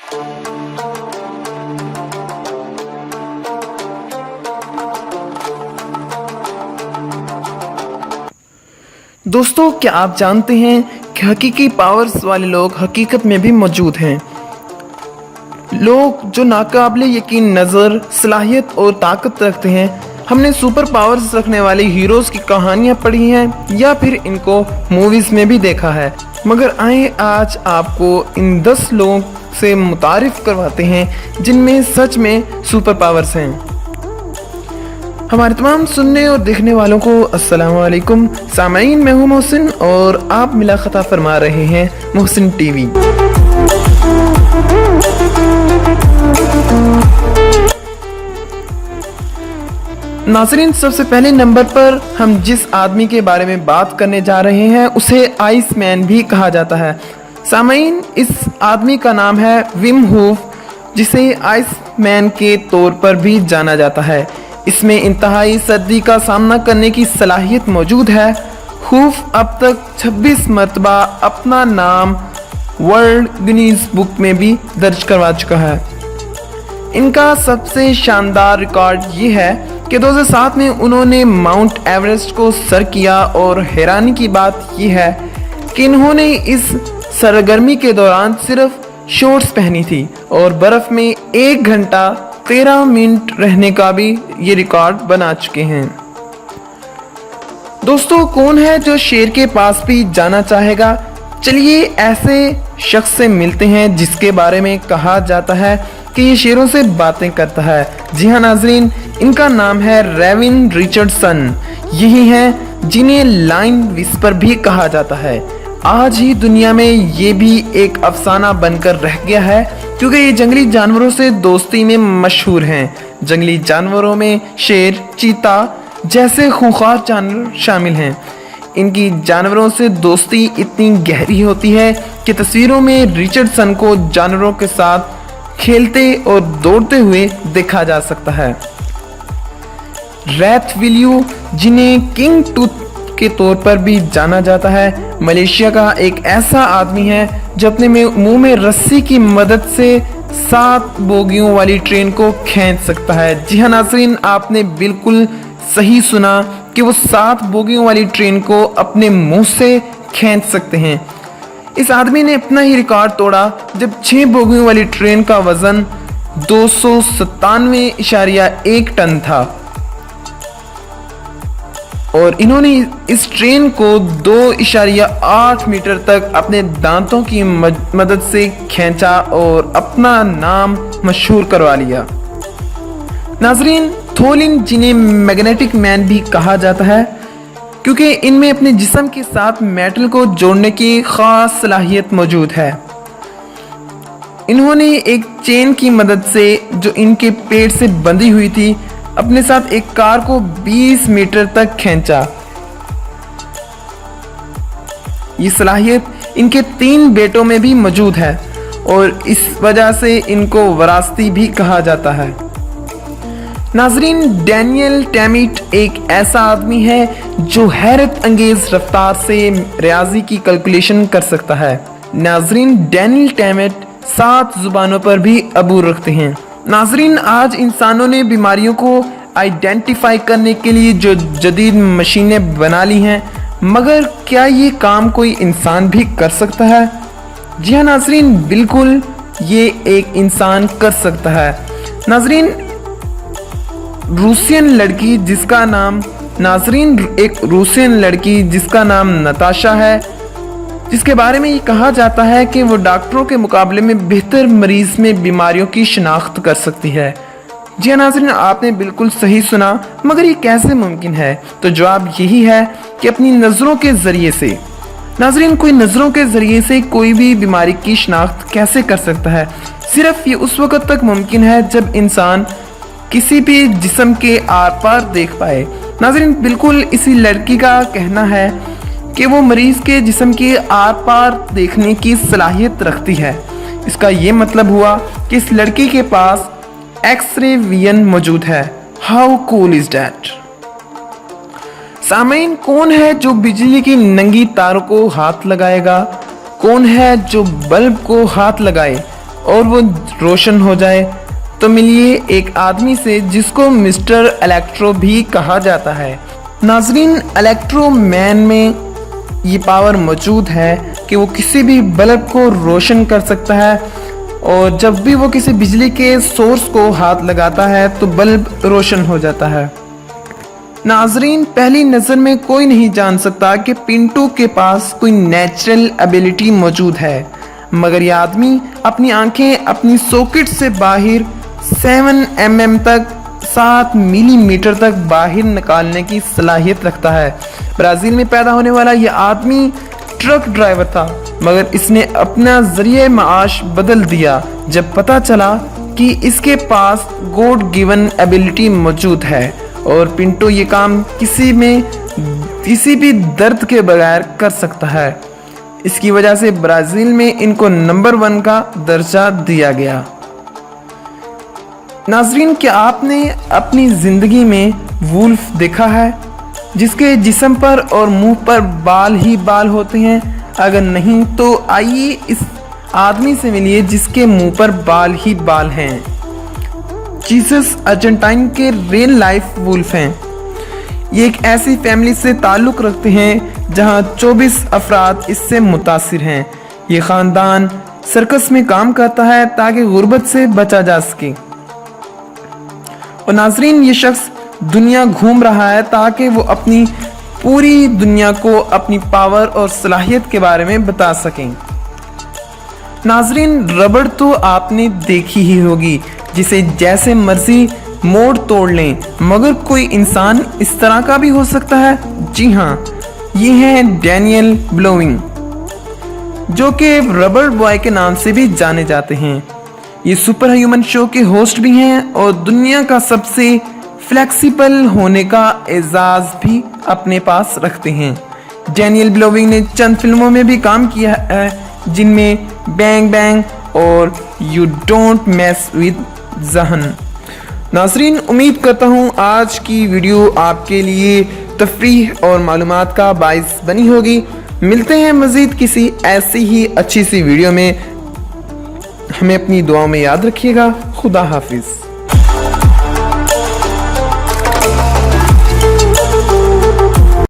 दोस्तों, क्या आप जानते हैं कि हकीकी पावर्स वाले लोग हकीकत में भी मौजूद हैं। लोग जो नाकाबिले यकीन नज़र, सलाहियत और ताकत रखते हैं। हमने सुपर पावर्स रखने वाले हीरोज़ की कहानियाँ पढ़ी हैं या फिर इनको मूवीज़ में भी देखा है, मगर आए आज आपको इन 10 लोगों से मुतारिफ करवाते हैं जिनमें सच में सुपर पावर्स हैं। हमारे तमाम सुनने और देखने वालों को अस्सलाम वालेकुम। सामईन, मैं हूँ मोहसिन और आप मिला खता फरमा रहे हैं मोहसिन टीवी। नाज़रीन, सबसे पहले नंबर पर हम जिस आदमी के बारे में बात करने जा रहे हैं उसे आइस मैन भी कहा जाता है। सामईन, इस आदमी का नाम है विम होफ, जिसे आइस मैन के तौर पर भी जाना जाता है। इसमें इंतहाई सर्दी का सामना करने की सलाहियत मौजूद है। हूफ अब तक 26 मरतबा अपना नाम वर्ल्ड गिनीज बुक में भी दर्ज करवा चुका है। इनका सबसे शानदार रिकॉर्ड ये है कि 2007 में उन्होंने माउंट एवरेस्ट को सर किया और हैरानी की बात यह है कि इन्होंने इस सरगर्मी के दौरान सिर्फ शॉर्ट्स पहनी थी और बर्फ में 1 घंटा 13 मिनट रहने का भी ये रिकॉर्ड बना चुके हैं। दोस्तों, कौन है जो शेर के पास भी जाना चाहेगा? चलिए ऐसे शख्स से मिलते हैं जिसके बारे में कहा जाता है कि ये शेरों से बातें करता है। जी हाँ नाजरीन, इनका नाम है रेविन रिचर्डसन। यही हैं जिन्हें लाइन विस्पर भी कहा जाता है। आज ही दुनिया में ये भी एक अफसाना बनकर रह गया है क्योंकि ये जंगली जानवरों से दोस्ती में मशहूर हैं। जंगली जानवरों में शेर, चीता जैसे खूंखार जानवर शामिल हैं। इनकी जानवरों से दोस्ती इतनी गहरी होती है कि तस्वीरों में रिचर्डसन को जानवरों के साथ खेलते और दौड़ते हुए देखा जा सकता है। रैथ विलियू, जिन्हें किंग टूथ के तौर पर भी जाना जाता है, मलेशिया का एक ऐसा आदमी है जो अपने मुंह में रस्सी की मदद से 7 बोगियों वाली ट्रेन को खींच सकता है। जी हाँ नाज़रीन, आपने बिल्कुल सही सुना कि वो 7 बोगियों वाली ट्रेन को अपने मुंह से खींच सकते हैं। इस आदमी ने अपना ही रिकॉर्ड तोड़ा जब 6 बोगियों वाली ट्रेन का वजन 297.1 टन था और इन्होंने इस ट्रेन को 2.8 मीटर तक अपने दांतों की मदद से खींचा और अपना नाम मशहूर करवा लिया। नाजरीन, थोलिन, जिन्हें मैग्नेटिक मैन भी कहा जाता है क्योंकि इनमें अपने जिस्म के साथ मेटल को जोड़ने की खास सलाहियत मौजूद है। इन्होंने एक चेन की मदद से जो इनके पेट से बंधी हुई थी अपने साथ एक कार को 20 मीटर तक खींचा। ये सलाहियत इनके 3 बेटों में भी मौजूद है और इस वजह से इनको वरासती भी कहा जाता है। नाजरीन, डैनियल टैमिट एक ऐसा आदमी है जो हैरत अंगेज रफ्तार से रियाजी की कैलकुलेशन कर सकता है। नाजरीन, डैनियल टैमिट 7 जुबानों पर भी अबूर रखते हैं। नाजरीन, आज इंसानों ने बीमारियों को आइडेंटिफाई करने के लिए जो जदीद मशीनें बना ली हैं, मगर क्या ये काम कोई इंसान भी कर सकता है? जी हाँ नाजरीन, बिल्कुल ये एक इंसान कर सकता है। नाजरीन, रूसियन लड़की जिसका नाम एक रूसियन लड़की जिसका नाम नताशा है, जिसके बारे में ये कहा जाता है कि वो डॉक्टरों के मुकाबले में बेहतर मरीज में बीमारियों की शिनाख्त कर सकती है। जी हाँ नाज़रीन, आपने बिल्कुल सही सुना, मगर ये कैसे मुमकिन है? तो जवाब यही है कि अपनी नज़रों के ज़रिए से। नाज़रीन, कोई नज़रों के ज़रिए से कोई भी बीमारी की शिनाख्त कैसे कर सकता है? सिर्फ ये उस वक़्त तक मुमकिन है जब इंसान किसी भी जिस्म के आर पार देख पाए। नाज़रीन, बिल्कुल इसी लड़की का कहना है कि वो मरीज के जिस्म के आर पार देखने की सलाहियत रखती है। इसका ये मतलब हुआ कि इस लड़की के पास एक्स-रे विजन मौजूद है। How cool is that? सामईन, कौन है जो बिजली की नंगी तारों को हाथ लगाएगा? कौन है जो बल्ब को हाथ लगाए اور وہ روشن ہو جائے تو ملیے ایک آدمی سے جس کو مسٹر الیکٹرو بھی کہا جاتا ہے۔ ناظرین، الیکٹرو مین میں یہ پاور موجود ہے کہ وہ کسی بھی بلب کو روشن کر سکتا ہے، اور جب بھی وہ کسی بجلی کے سورس کو ہاتھ لگاتا ہے تو بلب روشن ہو جاتا ہے۔ ناظرین، پہلی نظر میں کوئی نہیں جان سکتا کہ پنٹو کے پاس کوئی نیچرل ایبیلٹی موجود ہے، مگر یہ آدمی اپنی آنکھیں اپنی ساکٹ سے باہر 7 mm تک 7 ملی میٹر تک باہر نکالنے کی صلاحیت رکھتا ہے۔ برازیل میں پیدا ہونے والا یہ آدمی ٹرک ڈرائیور تھا، مگر اس نے اپنا ذریعہ معاش بدل دیا جب پتا چلا کہ اس کے پاس گاڈ گیون ایبیلٹی موجود ہے، اور پنٹو یہ کام کسی بھی درد کے بغیر کر سکتا ہے۔ اس کی وجہ سے برازیل میں ان کو نمبر 1 کا درجہ دیا گیا۔ ناظرین، کیا آپ نے اپنی زندگی میں وولف دیکھا ہے جس کے جسم پر اور منہ پر بال ہی بال ہوتے ہیں؟ اگر نہیں تو آئیے اس آدمی سے ملیے جس کے منہ پر بال ہی بال ہیں۔ جیسس ارجنٹائن کے ریل لائف وولف ہیں۔ یہ ایک ایسی فیملی سے تعلق رکھتے ہیں جہاں 24 افراد اس سے متاثر ہیں۔ یہ خاندان سرکس میں کام کرتا ہے تاکہ غربت سے بچا جا سکے، اور ناظرین، یہ شخص دنیا گھوم رہا ہے تاکہ وہ اپنی پوری دنیا کو اپنی پاور اور صلاحیت کے بارے میں بتا سکیں۔ ناظرین، ربڑ تو آپ نے دیکھی ہی ہوگی جسے جیسے مرضی موڑ توڑ لیں، مگر کوئی انسان اس طرح کا بھی ہو سکتا ہے؟ جی ہاں، یہ ہیں ڈینیل بلوئنگ، جو کہ ربڑ بوائے کے نام سے بھی جانے جاتے ہیں۔ یہ سپر ہیومن شو کے ہوسٹ بھی ہیں اور دنیا کا سب سے فلیکسیبل ہونے کا اعزاز بھی اپنے پاس رکھتے ہیں۔ ڈینیل بلوئنگ نے چند فلموں میں بھی کام کیا ہے، جن میں بینگ بینگ اور یو ڈونٹ میس ود ذہن۔ ناظرین، امید کرتا ہوں آج کی ویڈیو آپ کے لیے تفریح اور معلومات کا باعث بنی ہوگی۔ ملتے ہیں مزید کسی ایسی ہی اچھی سی ویڈیو میں۔ ہمیں اپنی دعاؤں میں یاد رکھیے گا۔ خدا حافظ۔